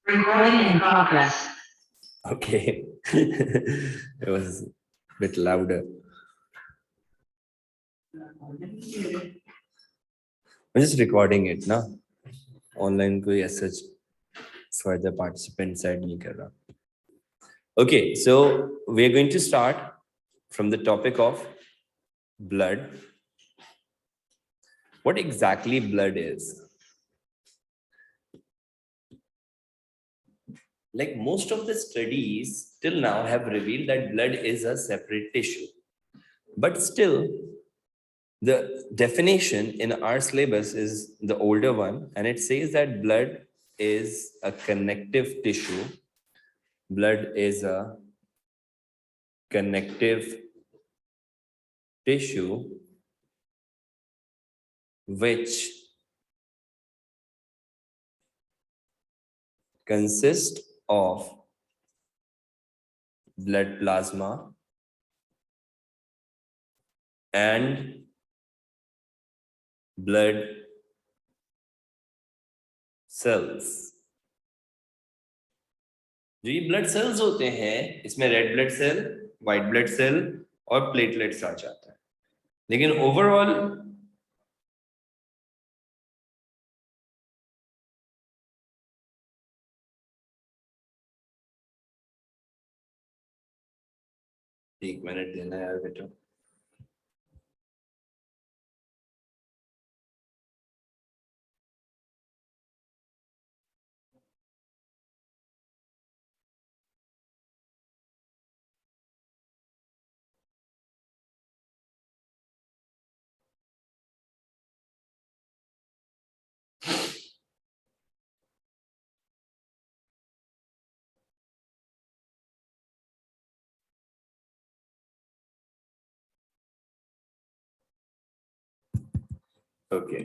Recording in progress. Okay. It was a bit louder. I'm just recording it, na? Online koi as such further participants add nahi kar raha. Okay, so we're going to start from the topic of blood. What exactly blood is? Like most of the studies till now have revealed that blood is a separate tissue. But still, the definition in our syllabus is the older one, and it says that blood is a connective tissue. Blood is a connective tissue which consists of blood plasma and blood cells. जो ये blood cells होते हैं इसमें red blood cell, white blood cell और platelets आ जाता है. लेकिन ओवरऑल एक मिनट देना यार बेटा. ओके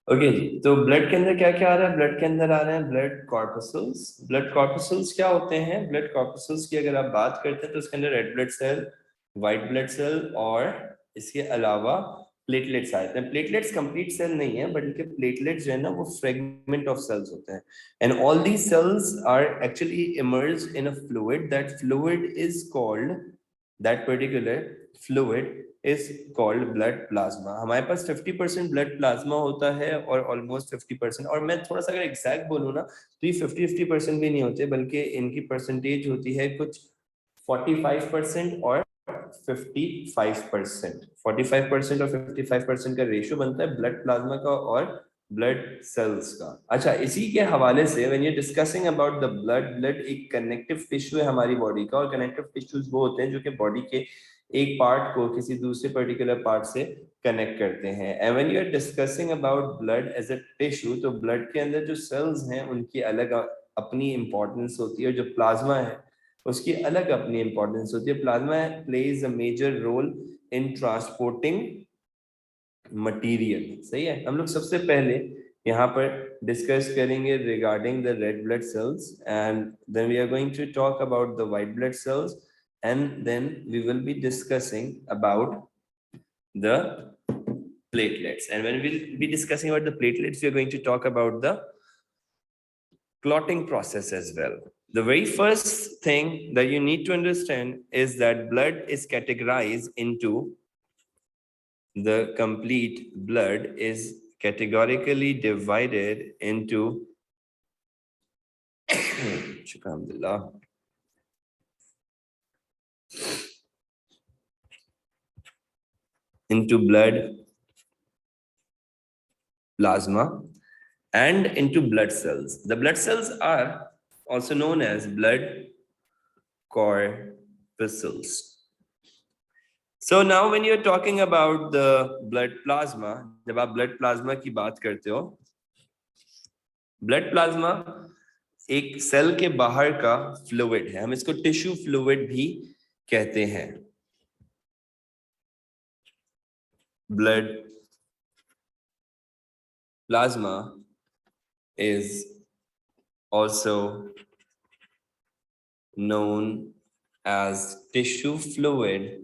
ओके जी. तो ब्लड के अंदर क्या क्या आ रहा है? ब्लड के अंदर आ रहे हैं ब्लड कॉर्पसूल्स. ब्लड कॉर्पसूल्स क्या होते हैं? ब्लड कॉर्पसूल्स की अगर आप बात करते हैं तो उसके अंदर red blood cell, white blood cell और इसके अलावा प्लेटलेट्स आते हैं. प्लेटलेट्स कंप्लीट सेल नहीं है बल्कि प्लेटलेट्स जो है ना वो फ्रेगमेंट ऑफ सेल्स होते हैं. And all these cells are actually emerge in a fluid. That fluid is called, that particular fluid is called blood plasma. हमारे पास 50% blood plasma होता है और almost 50%, और मैं थोड़ा सा अगर exact बोलूँ ना तो ये 50% भी नहीं होते बल्कि इनकी परसेंटेज होती है कुछ 45% और 55%. 45% और 55% का रेशियो बनता है ब्लड प्लाज्मा का और ब्लड सेल्स का. अच्छा, इसी के हवाले से when you discussing about the blood, blood एक कनेक्टिव टिश्यू है हमारी बॉडी का, और कनेक्टिव टिश्यूज वो होते हैं जो कि बॉडी के एक पार्ट को किसी दूसरे पर्टिकुलर पार्ट से कनेक्ट करते हैं. And when you are discussing about blood as a tissue, तो ब्लड के अंदर जो सेल्स हैं उनकी अलग अपनी इंपॉर्टेंस होती है, और जो प्लाज्मा है उसकी अलग अपनी इंपॉर्टेंस होती है. Plasma plays a major role in transporting material. सही है. हम लोग सबसे पहले यहाँ पर डिस्कस करेंगे regarding the red blood cells, and then we are going to talk about the white blood cells, and then we will be discussing about the platelets. And when we'll be discussing about the platelets, we are going to talk about the clotting process as well. The very first thing that you need to understand is that blood is categorized into, the complete blood is categorically divided into Alhamdulillah, into blood plasma and into blood cells. The blood cells are also known as blood corpuscles. So now when you're talking about the blood plasma, जब आप blood plasma की बात करते हो, blood plasma एक cell के बाहर का फ्लूइड है. हम इसको टिश्यू फ्लूइड भी कहते हैं. Blood Plasma is also known as tissue fluid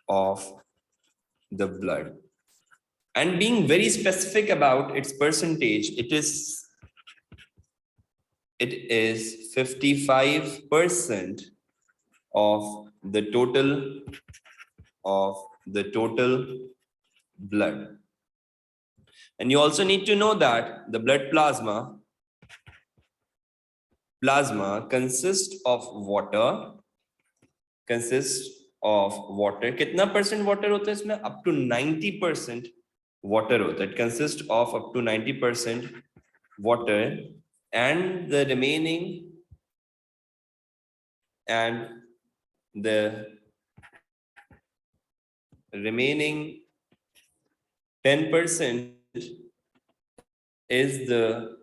of the blood. And being very specific about its percentage, it is 55% of the total blood. And you also need to know that the blood plasma consists of water. कितना percent water होता है इसमें? Up to 90% water होता है. It consists of up to 90% water, and the remaining 10% is the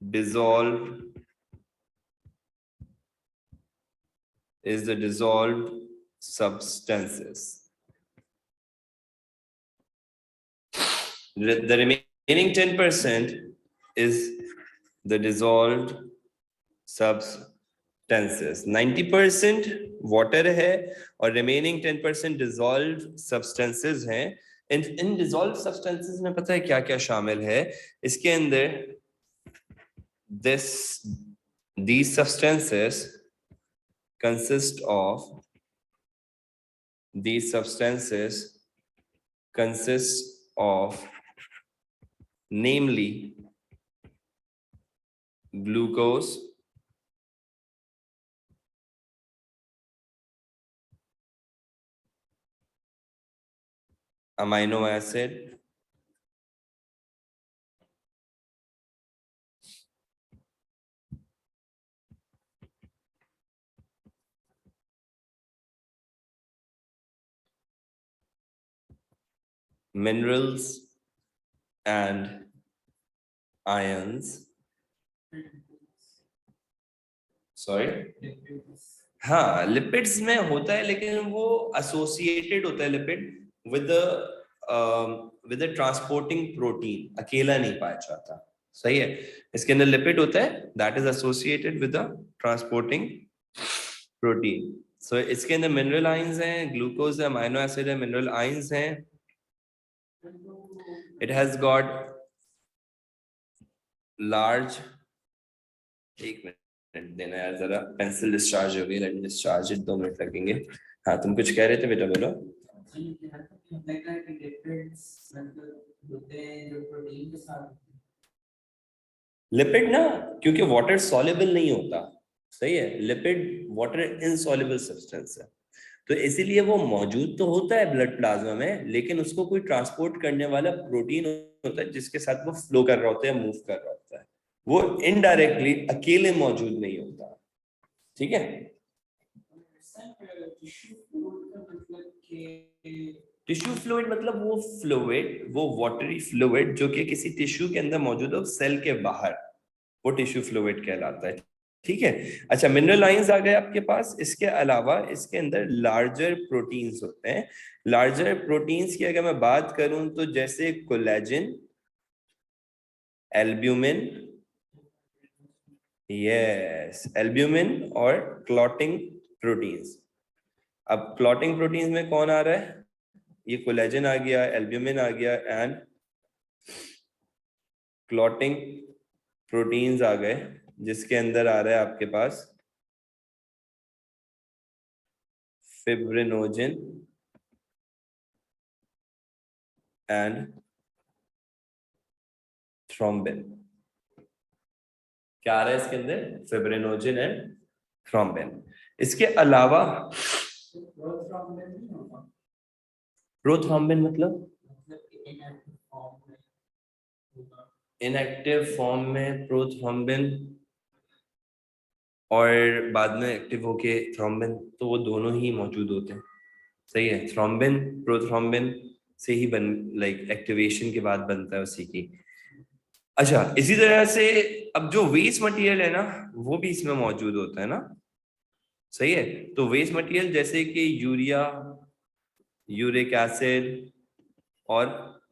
dissolved substances. The remaining 10% is the dissolved substances. 90% water है और remaining 10% dissolved substances हैं. इन dissolved substances में पता है क्या क्या शामिल है? इसके अंदर these substances consist of namely glucose, amino acid, minerals and ions. Sorry? हाँ, लिपिड्स में होता है, लेकिन वो एसोसिएटेड होता है lipid with the transporting protein. अकेला नहीं पाया जाता. सही है. इसके अंदर लिपिड होता है that is associated with the transporting protein. So इसके अंदर मिनरल आयंस हैं, ग्लूकोज है, अमीनो एसिड है, मिनरल आयंस हैं. It has got large. एक मिनट देना यार, जरा पेंसिल डिस्चार्ज हो गई. Let me discharge it. 2 minute लगेंगे. हाँ, तुम कुछ कह रहे थे बेटा, बोलो. लिपिड ना, क्योंकि वाटर सॉल्युबल नहीं होता. सही है. लिपिड वाटर इनसॉल्युबल सब्सटेंस है, तो इसीलिए वो मौजूद तो होता है ब्लड प्लाज्मा में, लेकिन उसको कोई ट्रांसपोर्ट करने वाला प्रोटीन होता है जिसके साथ वो फ्लो कर रहा होता है, मूव कर रहा होता है. वो इनडायरेक्टली अकेले मौजूद नहीं होता. ठीक है. टिश्यू फ्लूइड मतलब वो फ्लूइड, वो वाटरी फ्लूइड जो कि किसी टिश्यू के अंदर मौजूद हो, सेल के बाहर, वो टिश्यू फ्लूइड कहलाता है. ठीक है. अच्छा, मिनरल आयंस आ गए आपके पास. इसके अलावा इसके अंदर लार्जर प्रोटीन्स होते हैं. लार्जर प्रोटीन्स की अगर मैं बात करूं तो जैसे कोलेजन, एल्ब्यूमिन, यस, एल्ब्यूमिन और क्लॉटिंग प्रोटीन्स. अब क्लॉटिंग प्रोटीन्स में कौन आ रहा है? ये कोलेजन आ गया, एल्ब्यूमिन आ गया, एंड क्लॉटिंग प्रोटीन्स आ गए, जिसके अंदर आ रहा है आपके पास फिब्रिनोजन एंड थ्रोम्बिन. क्या आ रहा है इसके अंदर? Fibrinogen and thrombin. इसके अलावा प्रोथ्रोम्बिन मतलब इनएक्टिव फॉर्म में प्रोथ्रोम्बिन और बाद में एक्टिव होके थ्रोम्बिन, तो वो दोनों ही मौजूद होते हैं. सही है. थ्रोम्बिन प्रोथ्रोम्बिन से ही लाइक एक्टिवेशन के बाद बनता है उसी की. अच्छा, इसी तरह से अब जो वेस्ट मटेरियल है ना, वो भी इसमें मौजूद होता है ना. सही है. तो वेस्ट मटेरियल जैसे कि यूरिया, यूरिक एसिड, और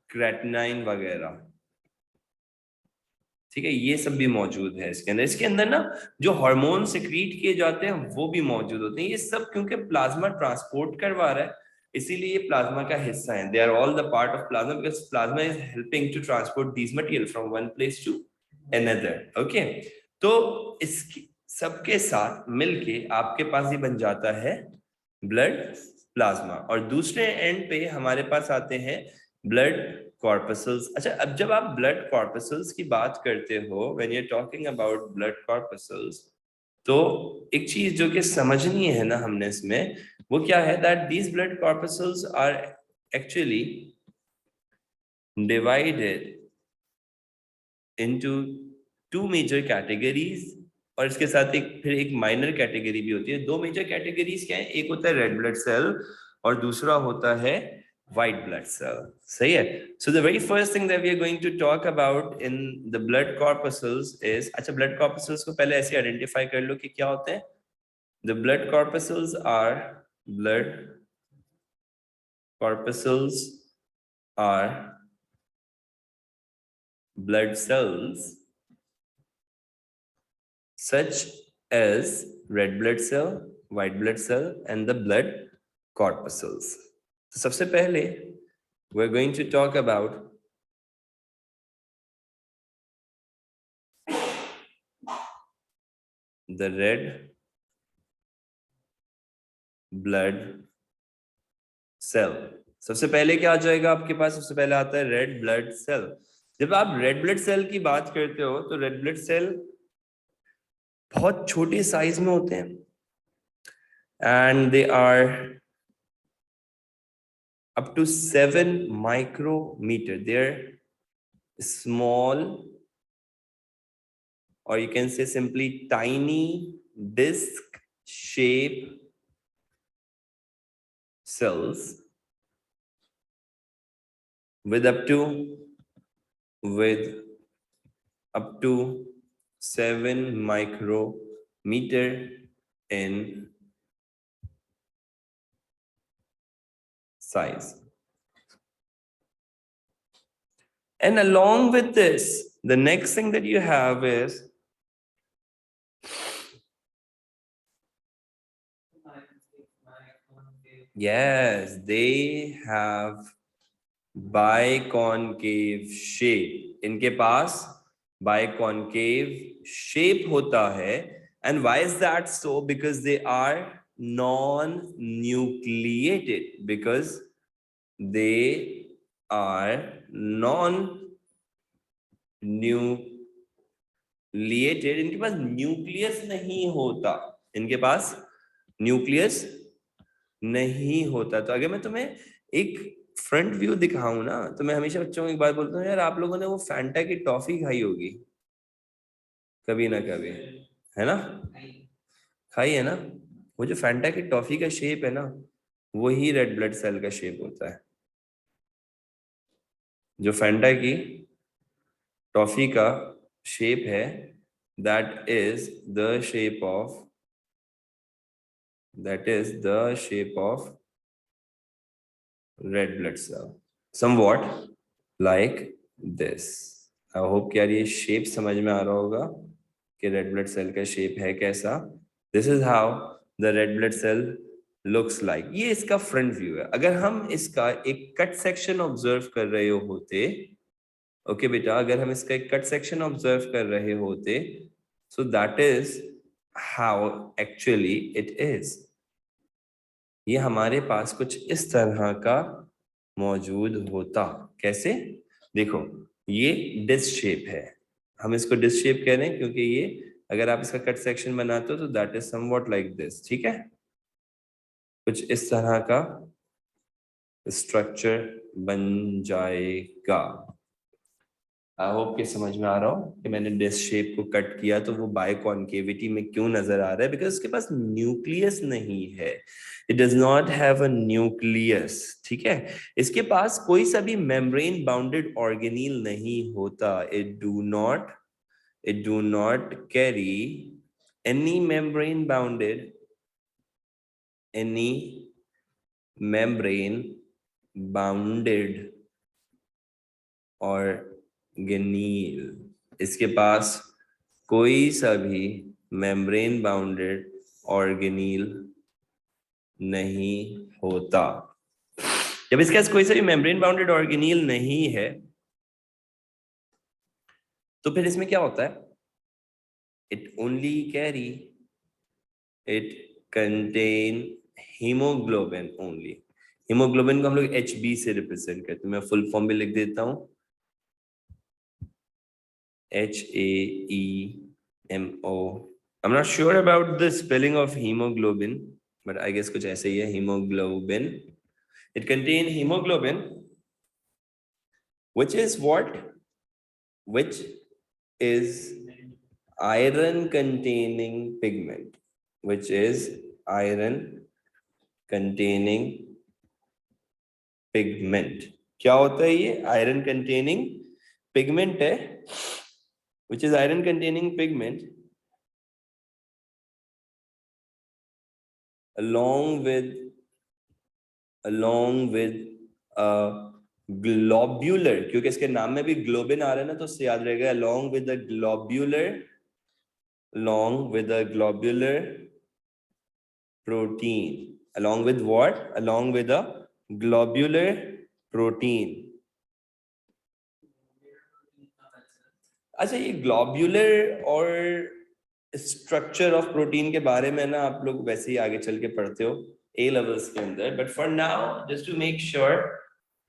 क्रेटिनाइन वगैरह, ठीक है, ये सब भी मौजूद है इसके अंदर। इसके अंदर ना जो हार्मोन सिक्रीट किए जाते हैं वो भी मौजूद होते हैं। ये सब क्योंकि प्लाज्मा ट्रांसपोर्ट करवा रहा है, इसीलिए ये प्लाज्मा का हिस्सा है। They are all the part of plasma because plasma is helping to transport these material from one place to another. Okay, तो इसकी सबके साथ मिलके आपके पास ये बन जाता है ब्लड प्लाज्मा, और दूसरे एंड पे हमारे पास आते हैं ब्लड कॉर्पसल्स। अच्छा, अब जब आप ब्लड कॉर्पसल्स की बात करते हो, when you are talking about blood corpuscles, तो एक चीज जो कि समझनी है ना हमने इसमें, वो क्या है, that these blood corpuscles are actually divided into two major categories, और इसके साथ एक फिर एक माइनर कैटेगरी भी होती है। दो मेजर कैटेगरीज क्या है, एक होता है रेड ब्लड सेल और दूसरा होता है white blood cell. सही है। So the very first thing that we are going to talk about in the blood corpuscles is, अच्छा blood corpuscles को पहले ऐसे identify कर लो कि क्या होते हैं। The blood corpuscles are blood cells such as red blood cell, white blood cell and the blood corpuscles. So सबसे पहले we're going to talk about the red blood cell. सबसे पहले क्या आ जाएगा आपके पास, सबसे पहले आता है रेड ब्लड सेल। जब आप रेड ब्लड सेल की बात करते हो तो रेड ब्लड सेल बहुत छोटे साइज में होते हैं, and they are up to 7 micrometer. They're small, or you can say simply tiny disc shape cells with up to 7 micrometer in size. And along with this, the next thing that you have is yes, they have biconcave shape. इनके पास biconcave shape होता है, and why is that so? Because they are non-nucleated. Because they are non-nucleated. इनके पास nucleus नहीं होता, इनके पास nucleus नहीं होता। तो अगर मैं तुम्हें एक फ्रंट व्यू दिखाऊं ना, तो मैं हमेशा बच्चों को एक बात बोलता हूँ, यार आप लोगों ने वो फैंटा की टॉफी खाई होगी कभी ना कभी, है ना, खाई है ना। वो जो फैंटा की टॉफी का शेप है ना, वही रेड ब्लड सेल का शेप होता है। जो फैंटा की टॉफी का शेप है, that is the shape of red blood cell, somewhat like this. I hope कि यार ये शेप समझ में आ रहा होगा कि रेड ब्लड सेल का शेप है कैसा। This is how the red blood cell looks like. ये इसका फ्रंट व्यू है। अगर हम इसका एक कट सेक्शन ऑब्जर्व कर रहे होते, ओके बेटा, अगर हम इसका एक कट सेक्शन ऑब्जर्व कर रहे होते, so that is how actually it is. ये हमारे पास कुछ इस तरह का मौजूद होता। कैसे, देखो ये डिस्क शेप है, हम इसको डिस्क शेप कह रहे हैं क्योंकि ये अगर आप इसका कट सेक्शन बनाते हो तो that is somewhat like this. ठीक है, कुछ इस तरह का स्ट्रक्चर बन जाएगा। आई होप कि समझ में आ रहा हो कि मैंने डिस्क शेप को कट किया तो वो बायकॉन्केविटी में क्यों नजर आ रहा है, बिकॉज उसके पास न्यूक्लियस नहीं है। It does not have a nucleus. ठीक है, इसके पास कोई सा भी मेम्ब्रेन बाउंडेड ऑर्गेनील नहीं होता। It do not carry any membrane bounded organelle, इसके पास कोई सा भी मेम्ब्रेन बाउंडेड ऑर्गेनील नहीं होता। जब इसके पास कोई सा भी मेम्ब्रेन बाउंडेड ऑर्गेनील नहीं है तो फिर इसमें क्या होता है? It only carry, it contain haemoglobin only. Haemoglobin को हम लोग HB से रिप्रेजेंट करते हैं। मैं फुल फॉर्म भी लिख देता हूं, HAEMO। I'm not sure about the spelling of hemoglobin, but I guess कुछ ऐसे ही है, hemoglobin. It contain hemoglobin, which is what? Which is iron containing pigment, which is iron containing pigment. क्या होता है ये? iron containing pigment है, which is iron containing pigment, along with globular, क्योंकि इसके नाम में भी ग्लोबिन आ रहा है ना, तो उससे याद रहेगा, along with a globular protein. Along with what? Along with a globular protein. अच्छा, ये ग्लोब्यूलर और स्ट्रक्चर ऑफ प्रोटीन के बारे में ना आप लोग वैसे ही आगे चल के पढ़ते हो ए लेवल्स के अंदर, but for now just to make sure,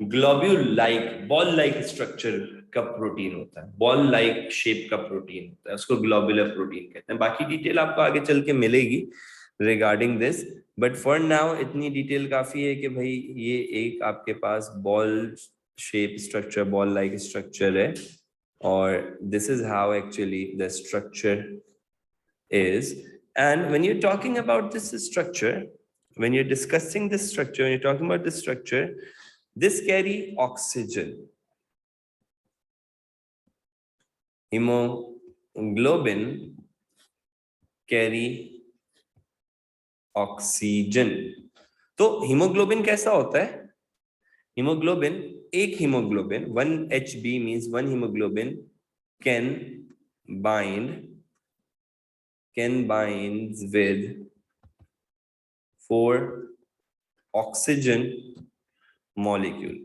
globule like, ball like structure का प्रोटीन होता है, बॉल लाइक शेप का प्रोटीन होता है, उसको ग्लोब्यूलर प्रोटीन कहते हैं। बाकी डिटेल आपको आगे चल के मिलेगी regarding this, but for now इतनी डिटेल काफी है कि भाई ये एक आपके पास ball shape structure, ball like structure है, or this is how actually the structure is. And when you're talking about this structure, when you're discussing this structure, when you're talking about this structure, this carry oxygen. Hemoglobin carry oxygen. तो haemoglobin कैसा होता है? Haemoglobin, एक haemoglobin 1HB means one hemoglobin can binds with 4 oxygen molecule.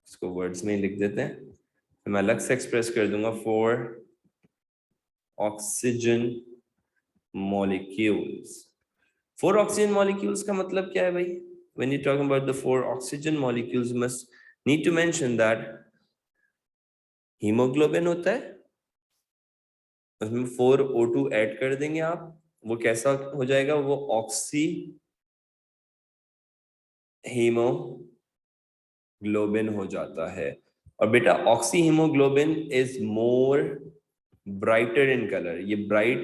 इसको words में लिख देते हैं, मैं अलग से एक्सप्रेस कर दूंगा, 4 oxygen molecules. 4 oxygen molecules का मतलब क्या है भाई? When you talking about the 4 oxygen molecules, you must need to mention that hemoglobin होता है, उसमें 4O2 ऐड कर देंगे आप, वो कैसा हो जाएगा? वो ऑक्सी हीमोग्लोबिन हो जाता है। और बेटा oxy haemoglobin is more brighter in colour, ये ब्राइट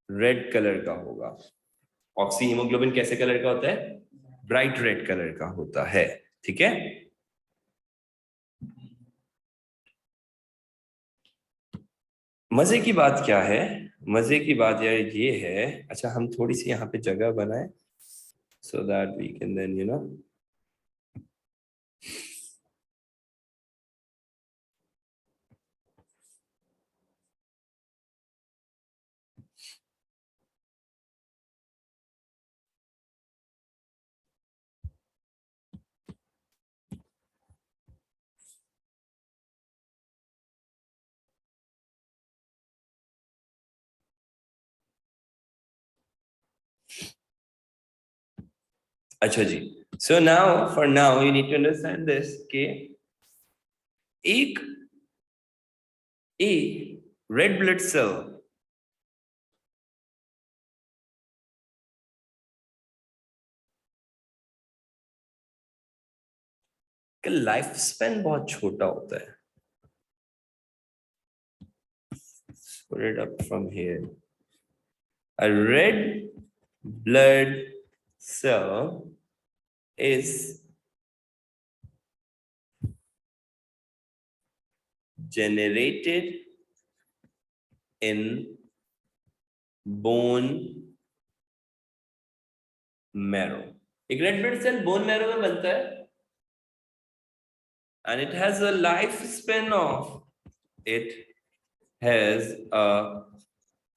रेड कलर का होगा। ऑक्सी हीमोग्लोबिन कैसे कलर का होता है? ब्राइट रेड कलर का होता है, ठीक है। मजे की बात क्या है? मजे की बात यार ये है, अच्छा हम थोड़ी सी यहाँ पे जगह बनाए so that we can then अच्छा जी, so now for now you need to understand this कि एक रेड ब्लड सेल का लाइफ स्पेन बहुत छोटा होता है। Put it up from here. A red blood cell is generated in bone marrow. एक red blood cell bone marrow में बनता है। and it has a lifespan of, it has a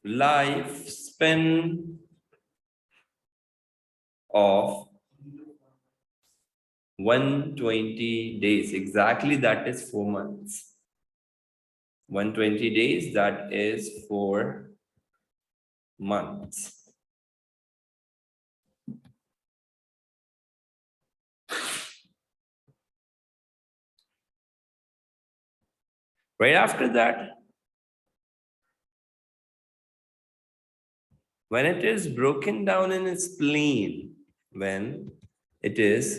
lifespan of 120 days. Exactly, that is 4 months. 120 days, that is 4 months. Right after that, when it is broken down in its spleen, when it is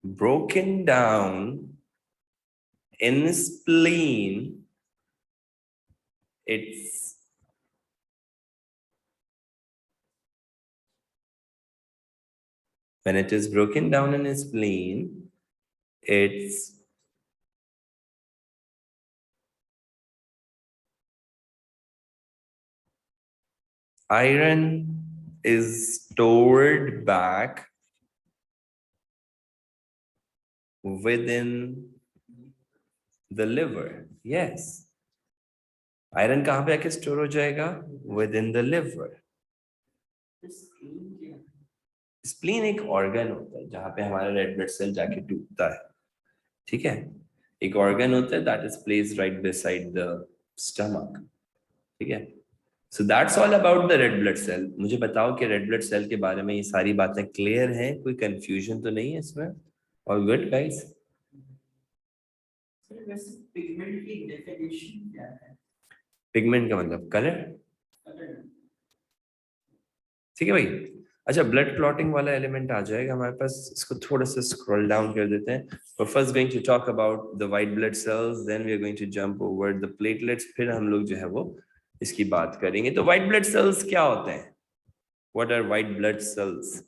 broken down in spleen, it's when it is broken down in its spleen, its iron is stored back within the liver. Yes. Iron कहाँ पे आके store हो जाएगा? Within the liver. Spleen एक organ होता है जहां पे हमारा रेड ब्लड सेल जाके टूटता है, ठीक है? एक ऑर्गन होता है that is placed right beside the stomach, ठीक है? So that's all about the red blood cell. मुझे बताओ कि रेड ब्लड सेल के बारे में ये सारी बातें क्लियर हैं? कोई कंफ्यूजन तो नहीं है इसमें? All good guys? पिगमेंट की डेफिनेशन क्या है? पिगमेंट का मतलब कलर, ठीक है भाई? अच्छा, ब्लड क्लॉटिंग वाला एलिमेंट आ जाएगा हमारे पास, इसको थोड़ा सा स्क्रॉल डाउन कर देते हैं. We first going to talk about the white blood cells, then we are going to jump over the platelets, फिर हम लोग जो है वो इसकी बात करेंगे. तो व्हाइट ब्लड सेल्स क्या होते हैं? What are white blood cells?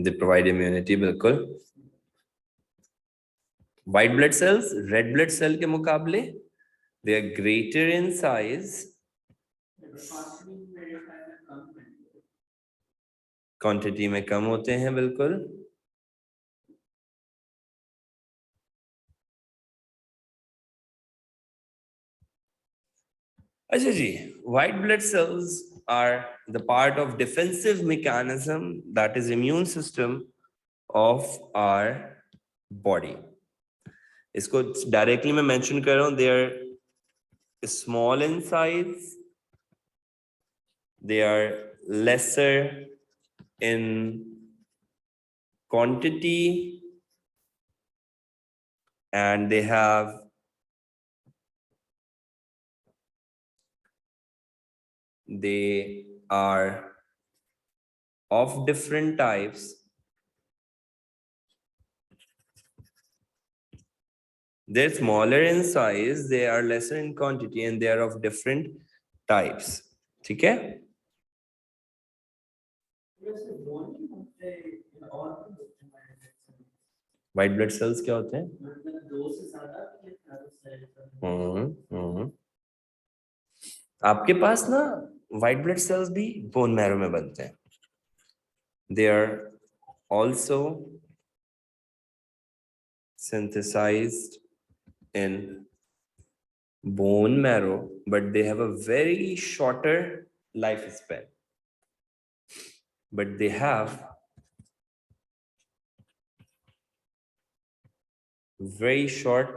They provide immunity, बिल्कुल. White blood cells, red blood cell के मुकाबले, they are greater in size, quantity में कम होते हैं, बिल्कुल. अच्छा जी, white blood cells are the part of defensive mechanism, that is immune system of our body. इसको directly मैं मेंशन कर रहा हूं. they are small in size, they are lesser in quantity, and they have they are of different types. They're smaller in size, they are lesser in quantity, and they are of different types. ठीक है? White blood cells क्या होते हैं? आपके पास ना white blood cells भी bone marrow में बनते हैं. They are also synthesized in bone marrow, but they have a very shorter lifespan. But they have very short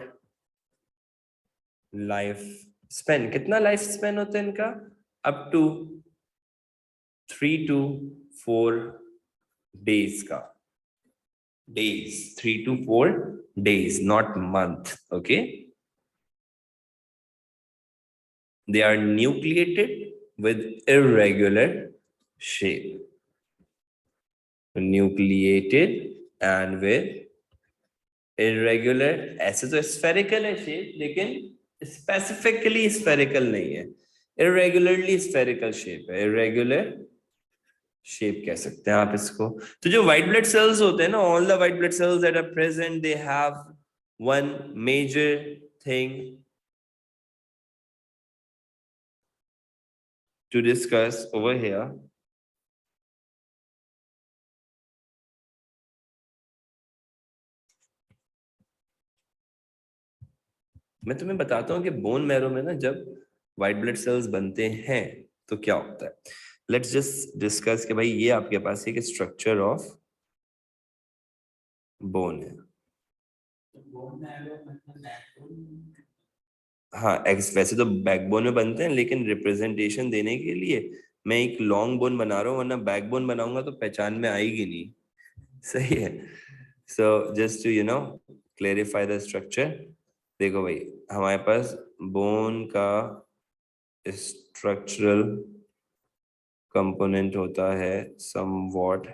lifespan. कितना lifespan होता है इनका? Up to 3 to 4 days का. Days, 3 to 4 days, not month. Okay. They are nucleated with irregular shape. Nucleated and with irregular, ऐसे तो spherical है shape, लेकिन specifically spherical नहीं है. Irregularly spherical shape है. Irregular shape कह सकते हैं आप इसको. तो जो white blood cells होते हैं ना, all the white blood cells that are present, they have one major thing to discuss over here. मैं तुम्हें बताता हूँ कि बोन मैरो में ना जब व्हाइट ब्लड सेल्स बनते हैं तो क्या होता है. लेट्स जस्ट डिस्कस कि भाई ये आपके पास एक स्ट्रक्चर ऑफ बोन है. हाँ वैसे तो बैकबोन में बनते हैं, लेकिन रिप्रेजेंटेशन देने के लिए मैं एक लॉन्ग बोन बना रहा हूँ, वरना बैकबोन बनाऊंगा तो पहचान में आएगी नहीं. सही है. So just to clarify the structure. देखो भाई, हमारे पास बोन का स्ट्रक्चरल कंपोनेंट होता है समवॉट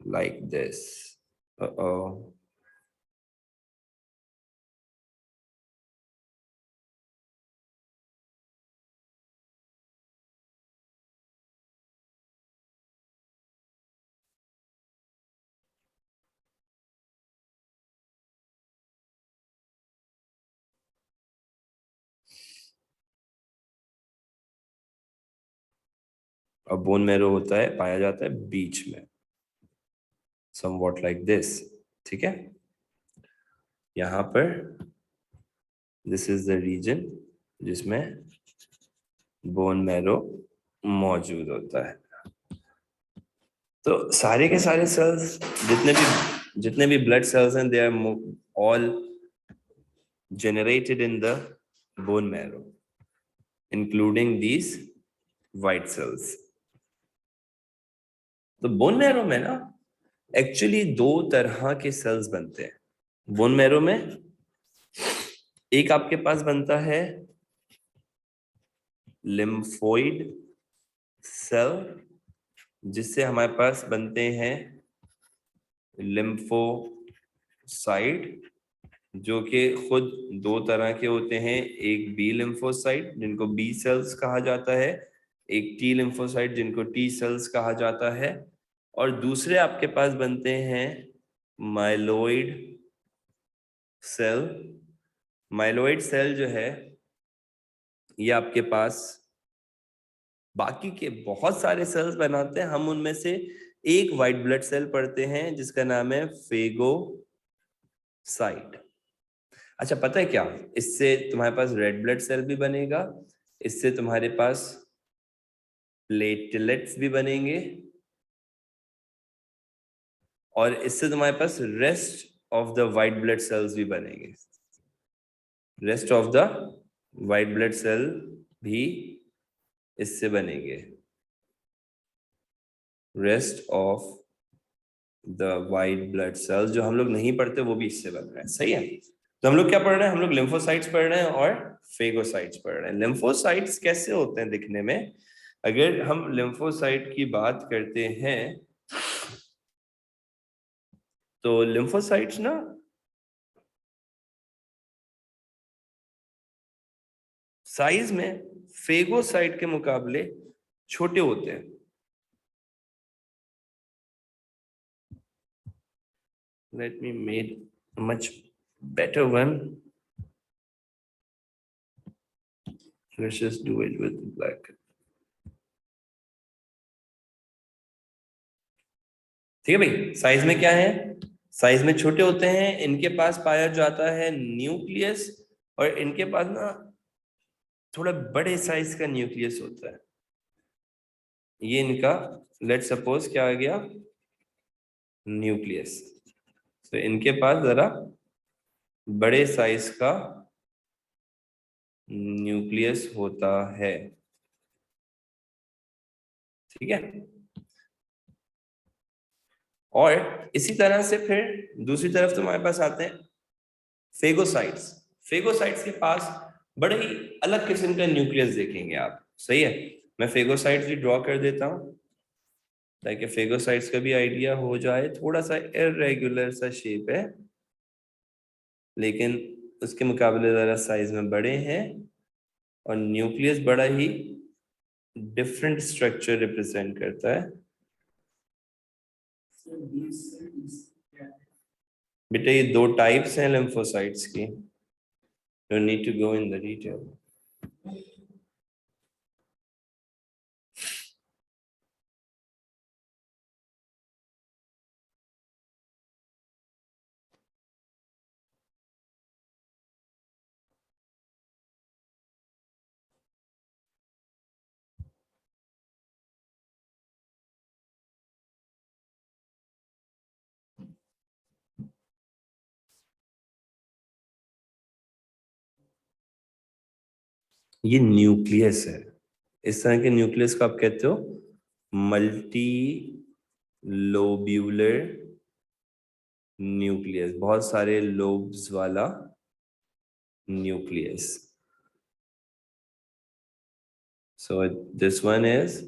लाइक दिस. और बोन मैरो होता है, पाया जाता है बीच में, समवॉट लाइक दिस. ठीक है. यहाँ पर दिस इज द रीजन जिसमें बोन मैरो मौजूद होता है. तो सारे के सारे सेल्स, जितने भी ब्लड सेल्स हैं, they are all generated in the bone marrow, including these white cells. तो बोन मैरो में ना एक्चुअली दो तरह के सेल्स बनते हैं. बोन मैरो में एक आपके पास बनता है लिम्फोइड सेल, जिससे हमारे पास बनते हैं लिम्फोसाइट, जो कि खुद दो तरह के होते हैं. एक बी लिम्फोसाइट जिनको बी सेल्स कहा जाता है, एक टी लिम्फोसाइट जिनको टी सेल्स कहा जाता है. और दूसरे आपके पास बनते हैं माइलोइड सेल. माइलोइड सेल जो है ये आपके पास बाकी के बहुत सारे सेल्स बनाते हैं. हम उनमें से एक व्हाइट ब्लड सेल पढ़ते हैं जिसका नाम है फेगोसाइट. अच्छा, पता है क्या, इससे तुम्हारे पास रेड ब्लड सेल भी बनेगा, इससे तुम्हारे पास प्लेटलेट्स भी बनेंगे, और इससे तुम्हारे पास rest of the white blood cells भी बनेंगे. Rest of the white blood cell भी इससे बनेंगे. Rest of the white blood cells जो हम लोग नहीं पढ़ते वो भी इससे बन रहे हैं. सही है. तो हम लोग क्या पढ़ रहे हैं, हम लोग लिम्फोसाइट्स पढ़ रहे हैं और फेगोसाइट्स पढ़ रहे हैं. लिम्फोसाइट्स कैसे होते हैं दिखने में? अगर हम लिम्फोसाइट की बात करते हैं तो लिम्फोसाइट्स ना साइज में फेगोसाइट के मुकाबले छोटे होते हैं. Let me make a much better one. Let's just do it with black. ठीक है भाई, साइज में क्या है, साइज में छोटे होते हैं. इनके पास पाया जाता है न्यूक्लियस, और इनके पास ना थोड़ा बड़े साइज का न्यूक्लियस होता है. ये इनका लेट सपोज क्या आ गया, न्यूक्लियस. तो इनके पास जरा बड़े साइज का न्यूक्लियस होता है. ठीक है. और इसी तरह से फिर दूसरी तरफ तुम्हारे पास आते हैं फेगोसाइट्स. फेगोसाइट्स के पास बड़े ही अलग किस्म का न्यूक्लियस देखेंगे आप. सही है. मैं फेगोसाइट्स भी ड्रॉ कर देता हूं ताकि फेगोसाइट्स का भी आइडिया हो जाए. थोड़ा सा इरेगुलर सा शेप है, लेकिन उसके मुकाबले जरा साइज में बड़े हैं, और न्यूक्लियस बड़ा ही डिफरेंट स्ट्रक्चर रिप्रेजेंट करता है. बेटा ये दो टाइप्स हैं लिम्फोसाइट्स की. Don't need to go in the detail. ये न्यूक्लियस है। इस तरह के न्यूक्लियस को आप कहते हो मल्टी लोब्यूलर न्यूक्लियस, बहुत सारे लोब्स वाला nucleus. So this one is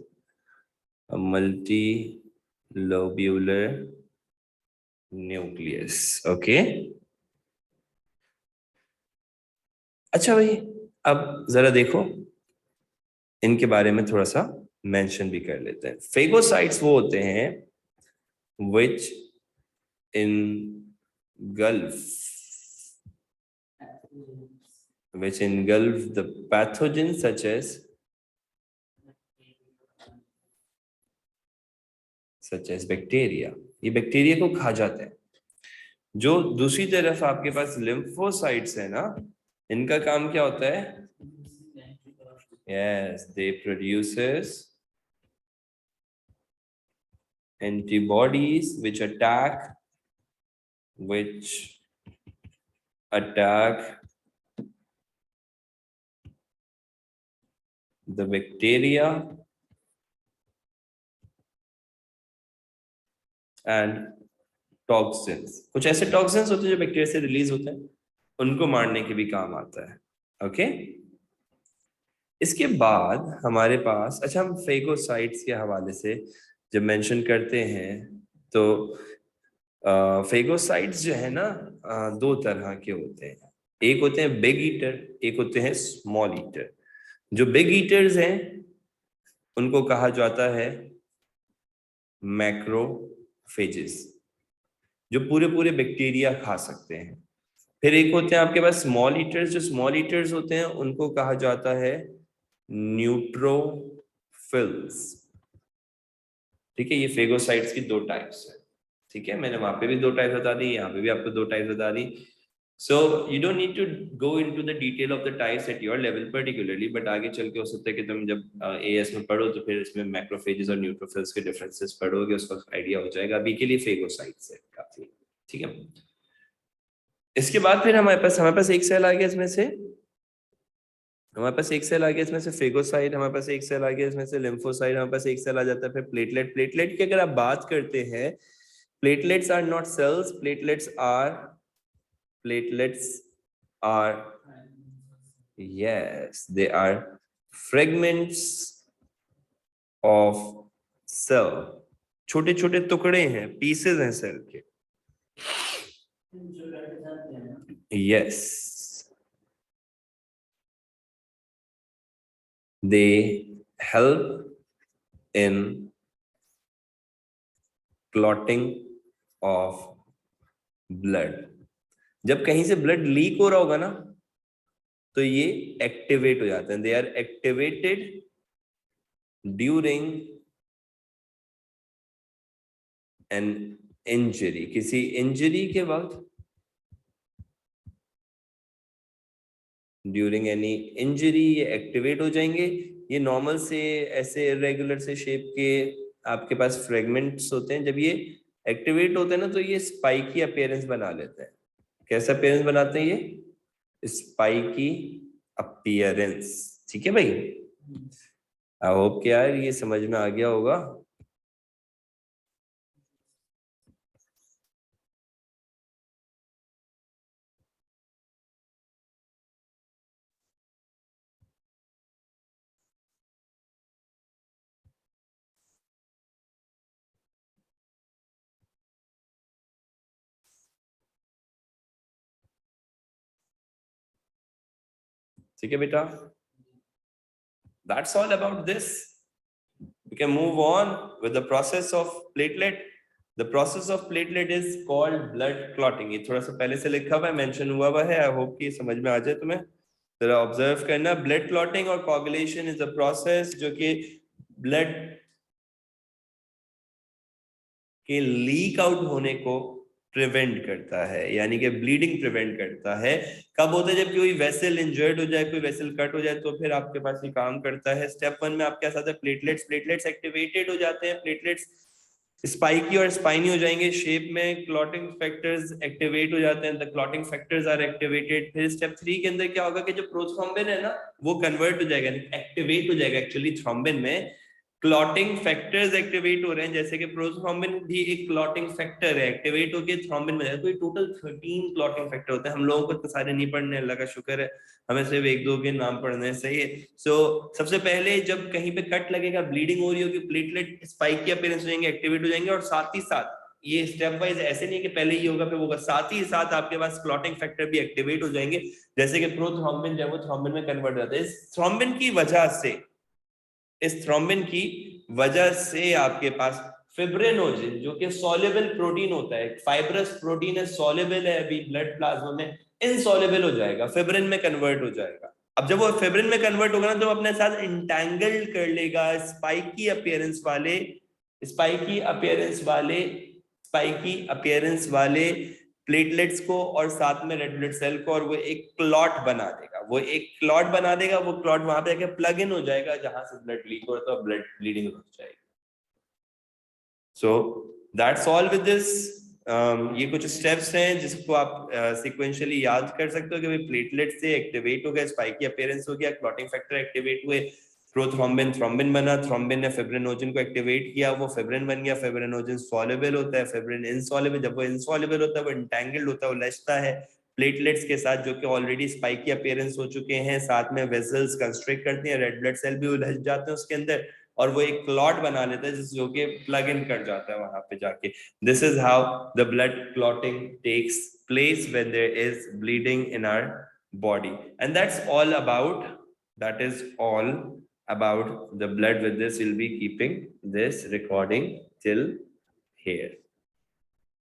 a multi-lobular nucleus. Okay. अच्छा भाई, अब जरा देखो इनके बारे में थोड़ा सा मेंशन भी कर लेते हैं। फेगोसाइट्स वो होते हैं which engulf the pathogens such as bacteria. ये बैक्टीरिया को खा जाते हैं। जो दूसरी तरफ आपके पास लिम्फोसाइट्स है ना, इनका काम क्या होता है? Yes, they produces antibodies which attack the bacteria and toxins. कुछ ऐसे टॉक्सिन्स होते हैं जो बैक्टीरिया से रिलीज होते हैं, उनको मारने के भी काम आता है। ओके, इसके बाद हमारे पास, अच्छा, हम फेगोसाइट्स के हवाले से जब मेंशन करते हैं तो फेगोसाइट्स जो है ना, दो तरह के होते हैं। एक होते हैं बिग ईटर, एक होते हैं स्मॉल ईटर। जो बिग ईटर्स हैं उनको कहा जाता है मैक्रोफेजेस, जो पूरे पूरे बैक्टीरिया खा सकते हैं। फिर एक होते हैं आपके पास स्मॉल ईटर्स। जो स्मॉल ईटर्स होते हैं उनको कहा जाता है न्यूट्रोफिल्स। ठीक है, ये फेगोसाइट्स की दो टाइप्स है। ठीक है, मैंने वहां पे भी दो टाइप बता दी, यहाँ पे भी आपको दो टाइप बता दी। So you don't need to go into the detail of the types at your level particularly, but आगे चल के हो सकता है कि तुम जब एएस में पढ़ो तो फिर इसमें मैक्रोफेजेस और न्यूट्रोफिल्स के डिफरेंसेस पढ़ोगे, उसका आइडिया हो जाएगा। अभी के लिए फेगोसाइट्स है काफी। ठीक है, इसके बाद फिर हमारे पास एक सेल आ गया इसमें से, हमारे पास एक सेल आ गया इसमें से फेगोसाइट, हमारे पास एक सेल आ गया इसमें से लिम्फोसाइट, हमारे पास एक सेल आ जाता है फिर प्लेटलेट। प्लेटलेट की अगर आप बात करते हैं, platelets are not cells, platelets are yes, they are fragments of cell, छोटे छोटे टुकड़े हैं, पीसेस हैं सेल के। yes, they help in clotting of blood। जब कहीं से ब्लड लीक हो रहा होगा ना, तो ये एक्टिवेट हो जाते हैं। They are activated during an injury, किसी इंजरी के वक्त, ड्यूरिंग एनी इंजरी ये एक्टिवेट हो जाएंगे। ये नॉर्मल से ऐसे इरेगुलर से शेप के आपके पास फ्रेगमेंट्स होते हैं। जब ये एक्टिवेट होते हैं ना, तो ये स्पाइकी अपीयरेंस बना लेते हैं। कैसा अपीयरेंस बनाते हैं? ये स्पाइकी अपीयरेंस। ठीक है भाई, आई होप कि यार ये समझ में आ गया होगा। ठीक है बेटा, that's all about this. We can move on with the process of platelet. The process of platelet is called blood clotting. ये थोड़ा सा पहले से लिखा हुआ है, मेंशन हुआ हुआ है। आई होप कि समझ में आ जाए तुम्हें। जरा ऑब्जर्व करना। ब्लड क्लॉटिंग और कोगुलेशन इज अ प्रोसेस जो कि ब्लड के लीक आउट होने को प्रिवेंट करता है, यानी कि ब्लीडिंग प्रिवेंट करता है। कब होता है? जब कोई वेसल इंजर्ड हो जाए, कोई वेसल कट हो जाए, तो फिर आपके पास ये काम करता है। स्टेप 1 में आपके साथ है प्लेटलेट्स। प्लेटलेट्स एक्टिवेटेड हो जाते हैं। प्लेटलेट्स स्पाइकी और स्पाइनी हो जाएंगे शेप में, क्लॉटिंग फैक्टर्स एक्टिवेट हो जाते हैं, the clotting factors are activated. फिर स्टेप 3 के अंदर क्या होगा कि जो प्रोथ्रोम्बिन है ना वो कन्वर्ट हो जाएगा, एक्टिवेट हो जाएगा एक्चुअली थ्रोम्बिन में, क्लॉटिंग फैक्टर्स एक्टिवेट हो रहे हैं, जैसे कि प्रोथ्रोम्बिन भी एक क्लॉटिंग फैक्टर है, एक्टिवेट होकर थ्रोम्बिन में जाएगा। तो ये टोटल 13 क्लॉटिंग फैक्टर होते हैं। हम लोगों को तो सारे नहीं पढ़ने, अल्लाह का शुक्र है, हमें सिर्फ एक दो के नाम पढ़ने हैं, सही है। सो सबसे पहले जब कहीं पे कट लगेगा, ब्लीडिंग हो रही होगी, प्लेटलेट स्पाइक की अपीयरेंस हो जाएंगे, एक्टिवेट हो जाएंगे, और साथ ही साथ ये स्टेप वाइज ऐसे नहीं कि पहले ही होगा फिर होगा, साथ ही साथ आपके पास क्लॉटिंग फैक्टर भी एक्टिवेट हो जाएंगे, जैसे कि प्रोथ्रोम्बिन जब वो थ्रोम्बिन में कन्वर्ट हो जाता है। इस थ्रोम्बिन की वजह से, इस थ्रोम्बिन की वजह से आपके पास फिब्रिनोजिन जो कि सॉल्युबल प्रोटीन होता है, फाइब्रस प्रोटीन है, सॉल्युबल है अभी ब्लड प्लाज्मा में, इनसॉल्युबल हो जाएगा, फिब्रिन में कन्वर्ट हो जाएगा। अब जब वो फिब्रिन में कन्वर्ट होगा ना तो अपने साथ इंटैंगल कर लेगा स्पाइकी अपीयरेंस वाले, स्पाइकी अपीयरेंस वाले, स्पाइकी अपीयरेंस वाले प्लेटलेट्स को और साथ में रेड ब्लड सेल को, और वो एक क्लॉट बना देगा, वो एक क्लॉट बना देगा, वो क्लॉट वहां पे आके प्लग इन हो जाएगा जहां से ब्लड लीक हो रहा था, ब्लड ब्लीडिंग रुक जाएगी। सो दैट्स ऑल विद दिस। ये कुछ स्टेप्स हैं जिसको आप सीक्वेंशियली याद कर सकते हो कि भाई प्लेटलेट से एक्टिवेट हो गया, स्पाइकी अपीयरेंस हो गया, क्लॉटिंग फैक्टर एक्टिवेट हुए, प्रोथ्रोम्बिन थ्रोम्बिन बना, थ्रोम्बिन ने फिब्रिनोजिन को एक्टिवेट किया, वो फिब्रिन बन गया, फिब्रिनोजिन सॉल्युबल होता है, फिब्रिन इनसॉल्युबल, जब वो इनसॉल्युबल होता है वो इंटैंगल्ड होता है, वो लचता है प्लेटलेट्स के साथ जो कि ऑलरेडी स्पाइकी अपीयरेंस हो चुके हैं, साथ में वेसल्स कंस्ट्रिक्ट करती हैं, रेड ब्लड सेल भी उलझ जाते हैं उसके अंदर, और वो एक क्लॉट बना लेता है जो कि प्लग इन कर जाता है वहां पे जाके। This is how the blood clotting takes place when there is bleeding in our body, and that's all about, that is all about the blood. With this we'll be keeping this recording till here.